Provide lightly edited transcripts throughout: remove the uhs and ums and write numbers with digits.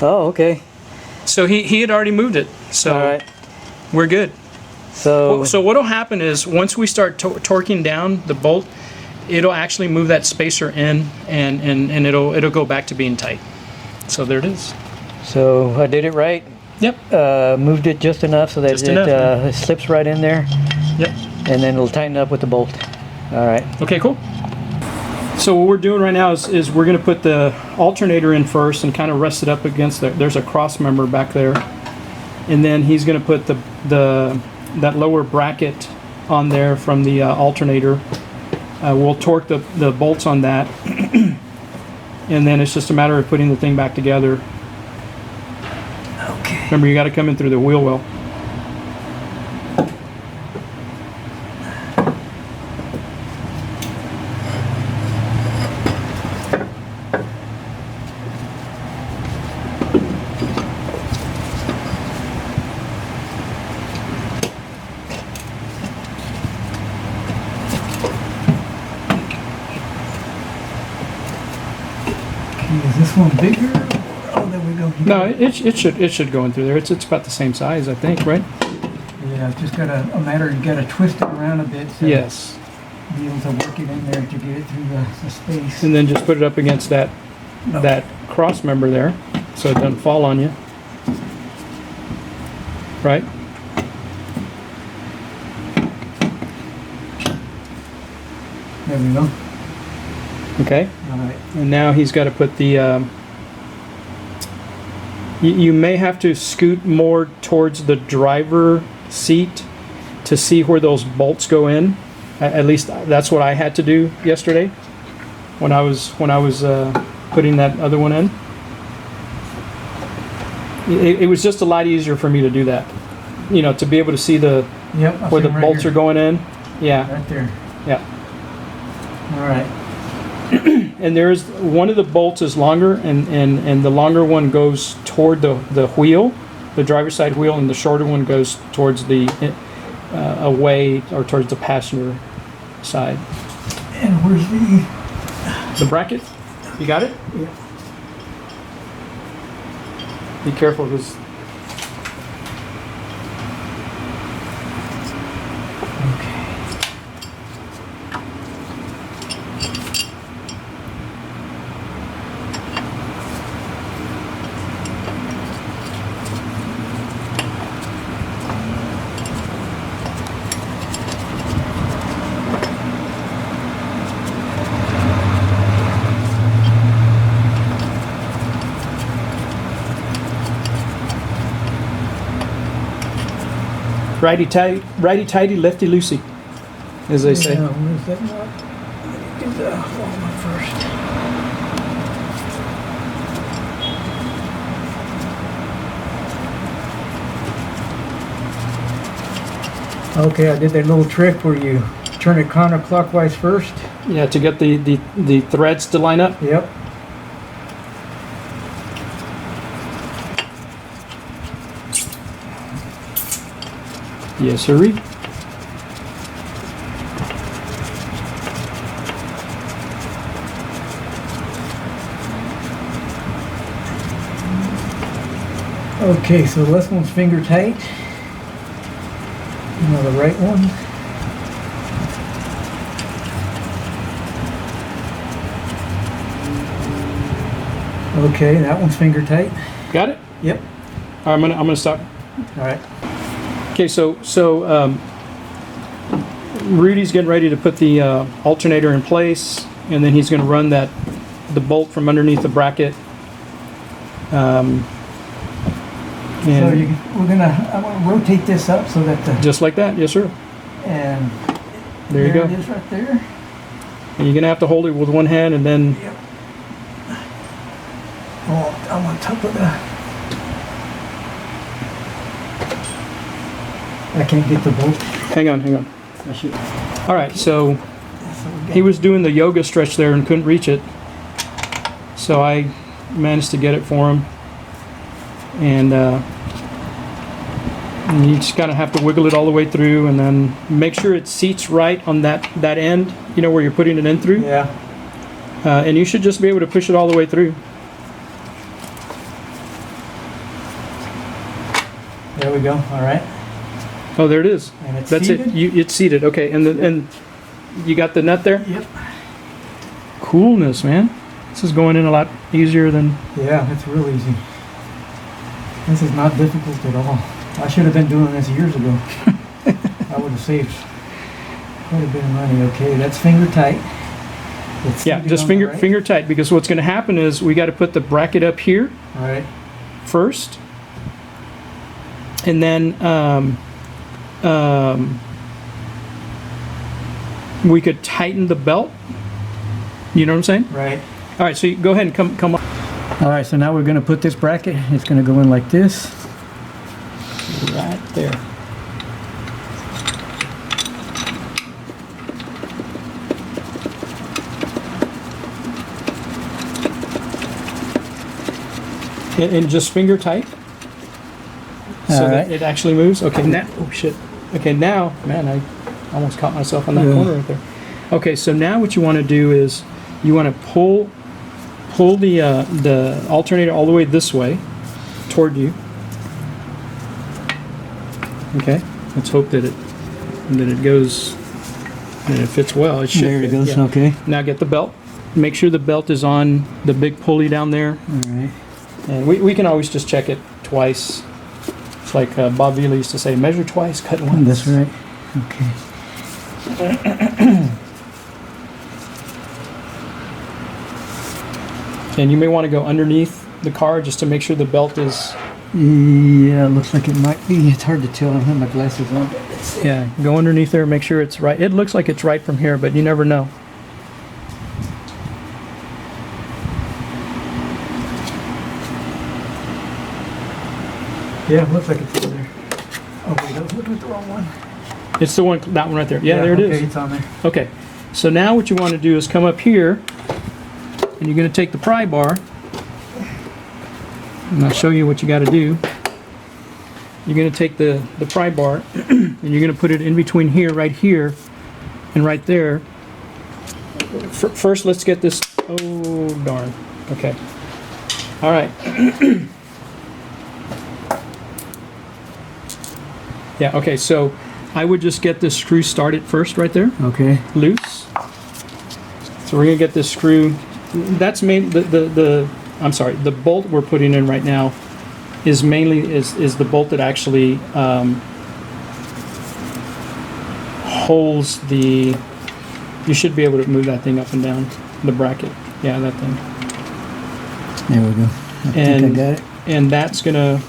Oh, okay. So he had already moved it. So All right. we're good. So What'll happen is once we start torquing down the bolt, it'll actually move that spacer in, and it'll go back to being tight. So there it is. So I did it right. Yep. Moved it just enough so that it slips right in there. Yep. And then it'll tighten up with the bolt. All right. Okay, cool. So what we're doing right now is we're going to put the alternator in first and kind of rest it up against there's a cross member back there, and then he's going to put that lower bracket on there from the alternator. We'll torque the bolts on that, and then it's just a matter of putting the thing back together. Okay. Remember, you got to come in through the wheel well. Is this one bigger? Oh, there we go. No, it should go in through there. It's about the same size, I think, right? Yeah, just got a matter. You got to twist it around a bit. So Yes. Be able to work it in there to get it through the space. And then just put it up against that cross member there, so it doesn't fall on you. Right? There we go. Okay. All right. And now he's got to put the. You may have to scoot more towards the driver seat to see where those bolts go in. At least that's what I had to do yesterday when I was putting that other one in. It was just a lot easier for me to do that, you know, to be able to see where the bolts are going in. Yeah. Right there. Yeah. All right. And there's one of the bolts is longer, and the longer one goes toward the wheel, the driver's side wheel, and the shorter one goes towards the away or towards the passenger side. And where's The bracket? You got it? Yeah. Be careful, because Okay. righty tighty, lefty loosey, as they say. Now, where's that one? Let me do the long one first. Okay, I did that little trick where you turn it counterclockwise first. Yeah, to get the threads to line up. Yep. Yes, sirree. Okay, so the left one's finger tight. Now the right one. Okay, that one's finger tight. Got it? Yep. All right, I'm gonna stop. All right. Okay, so Rudy's getting ready to put the alternator in place, and then he's going to run the bolt from underneath the bracket. So And I want to rotate this up so that the just like that, yes, sir. and There you go. it is right there. And you're going to have to hold it with one hand, and then Yep. Oh, I'm on top of the. I can't get the bolt. hang on. I should. All right, so So we got- he was doing the yoga stretch there and couldn't reach it, so I managed to get it for him. And you just kind of have to wiggle it all the way through, and then make sure it seats right on that end, you know, where you're putting it in through. Yeah. And you should just be able to push it all the way through. There we go. All right. Oh, there it is. And it's That's seated? it. It's seated. Okay, and you got the nut there? Yep. Coolness, man. This is going in a lot easier than... Yeah, it's real easy. This is not difficult at all. I should have been doing this years ago. I would have saved quite a bit of money. Okay, that's finger tight. It's Yeah, seated just on the finger right. finger tight, because what's going to happen is we got to put the bracket up here All right. first, and then we could tighten the belt. You know what I'm saying? Right. All right, so you go ahead and come up. All right. So now we're going to put this bracket. It's going to go in like this. Right there. And just finger tight, so All that right. it actually moves. Okay, now, oh shit. Okay, now, man, I almost caught myself on that Yeah. corner right there. Okay, so now what you want to do is you want to pull the alternator all the way this way toward you. Okay, let's hope that it goes, that it fits well. It should. There it fit, goes. yeah. Okay. Now get the belt. Make sure the belt is on the big pulley down there. All right. And we can always just check it twice. It's like Bob Vila used to say, measure twice, cut once. That's right. Okay. And you may want to go underneath the car just to make sure the belt is... Yeah, looks like it might be. It's hard to tell. I don't have my glasses on. Yeah, go underneath there, make sure it's right. It looks like it's right from here, but you never know. Yeah, looks like it's in there. Oh, wait, I was looking at the wrong one. It's the one, that one right there. Yeah, there it okay, is. it's on there. Okay, so now what you want to do is come up here, and you're going to take the pry bar, and I'll show you what you got to do. You're going to take the pry bar, and you're going to put it in between right here, and right there. First, let's get this. Oh, darn. Okay. All right. Yeah, okay, so I would just get this screw started first right there. Okay. Loose. So we're gonna get this screw. That's main I'm sorry. The bolt we're putting in right now is mainly is the bolt that actually holds the. You should be able to move that thing up and down the bracket. Yeah, that thing. There we go. I think I got it. And that's gonna.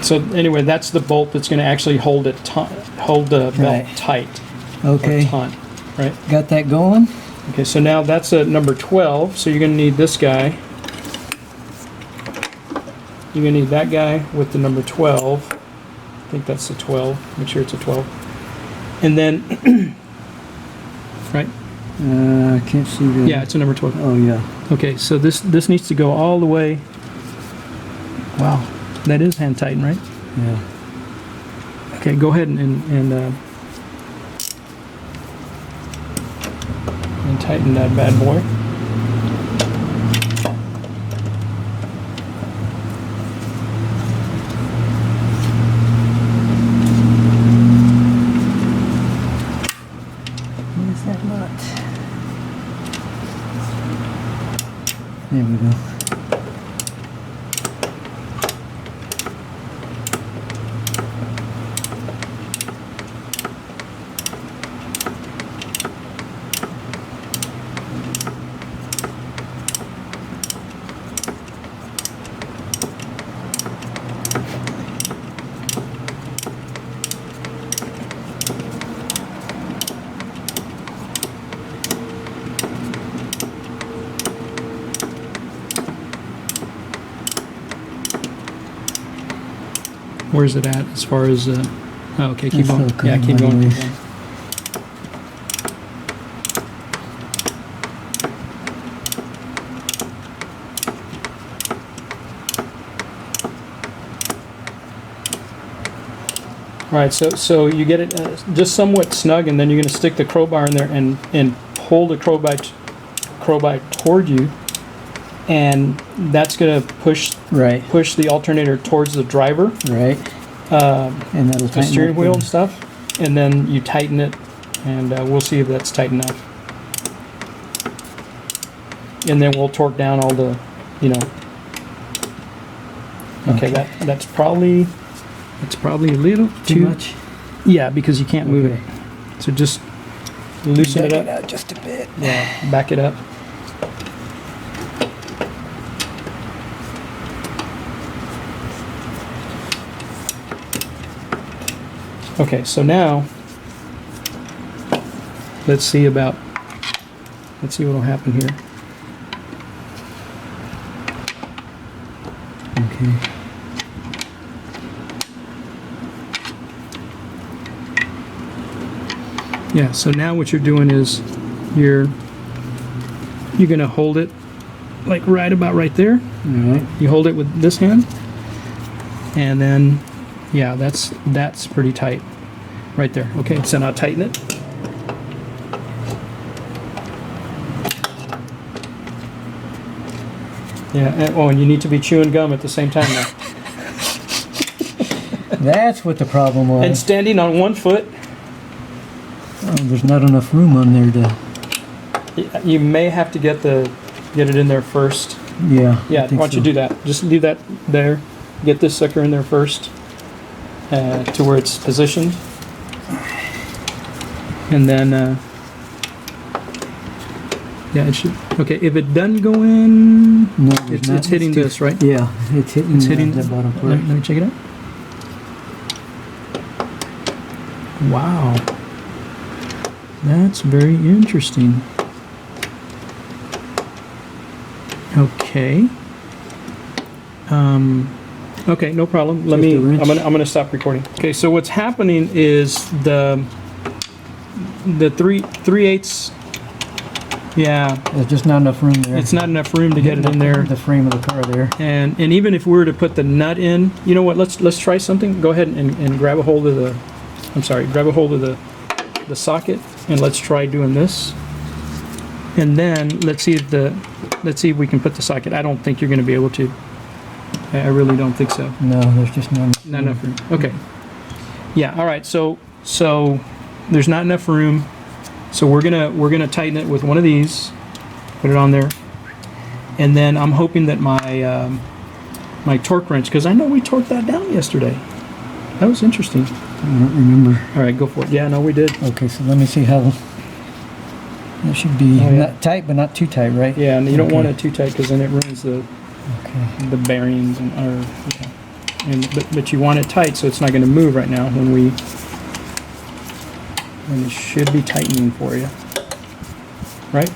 So anyway, that's the bolt that's going to actually hold the belt Right. tight. Okay. Or taut, right? Got that going. Okay, so now that's a number 12. So you're going to need this guy. You're going to need that guy with the number 12. I think that's the 12. Make sure it's a 12. And then, right? I can't see the. Yeah, it's a number 12. Oh yeah. Okay, so this needs to go all the way. Wow, that is hand tighten, right? Yeah. Okay, go ahead and tighten that bad boy. Where's that nut? There we go. Where's it at as far as? Oh, okay, keep That's going. okay, Yeah, keep going. anyways. Keep going. All right, so you get it just somewhat snug, and then you're going to stick the crowbar in there and pull the crowbar toward you, and that's going to push the alternator towards the driver, Right. And that'll the tighten steering up wheel the- and stuff, and then you tighten it, and we'll see if that's tight enough. And then we'll torque down all the, Okay, Okay. that's probably a little Too much. Yeah, because you can't move Okay. it. So just loosen it Back up. out just a bit. Yeah, back it up. Okay, so now let's see what'll happen here. Okay. Yeah, so now what you're doing is you're gonna hold it like right about right there. All right. You hold it with this hand, and then yeah, that's pretty tight right there. Okay, so now tighten it. Yeah, and you need to be chewing gum at the same time now. That's what the problem was. And standing on one foot, There's not enough room on there to. you may have to get it in there first. Yeah. Yeah, I think why don't you so. do that? Just leave that there. Get this sucker in there first, to where it's positioned, and then yeah, it should. Okay, if it doesn't go in, No, there's it's not. hitting too- this, right? Yeah, it's hitting. It's hitting the bottom part. Let me check it out. Wow, that's very interesting. Okay. Okay, no problem. Let Just me. a wrench. I'm gonna stop recording. Okay, so what's happening is the 3/8. Yeah, There's just not enough room there. it's not enough room to get it in there. The frame of the car there. And even if we were to put the nut in, you know what? Let's try something. Go ahead and grab a hold of the. I'm sorry. Grab a hold of the socket, and let's try doing this. And then let's see if we can put the socket. I don't think you're going to be able to. I really don't think so. No, there's just not enough room. Not enough room. Okay. Yeah. All right. So there's not enough room. So we're gonna tighten it with one of these. Put it on there, and then I'm hoping that my my torque wrench, because I know we torqued that down yesterday. That was interesting. I don't remember. All right, go for it. Yeah, no, we did. Okay, so let me see how. It should be Oh, yeah. not tight, but not too tight, right? Yeah, and you don't Okay. want it too tight because then it ruins the Okay. bearings but you want it tight so it's not going to move right now when it should be tightening for you, right?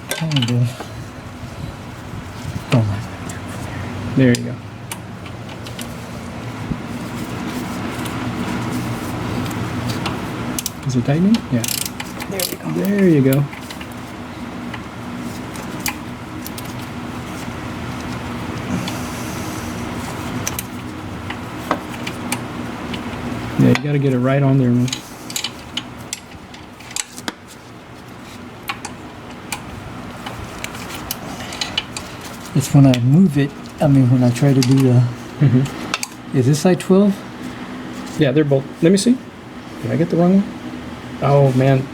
Kind of. Oh my. There you go. Is it tightening? Yeah. There we go. There you go. Yeah, you got to get it right on there, man. It's when I move it. I mean, when I try to do the. Is this side 12? Yeah, they're both. Let me see. Did I get the wrong one? Oh man,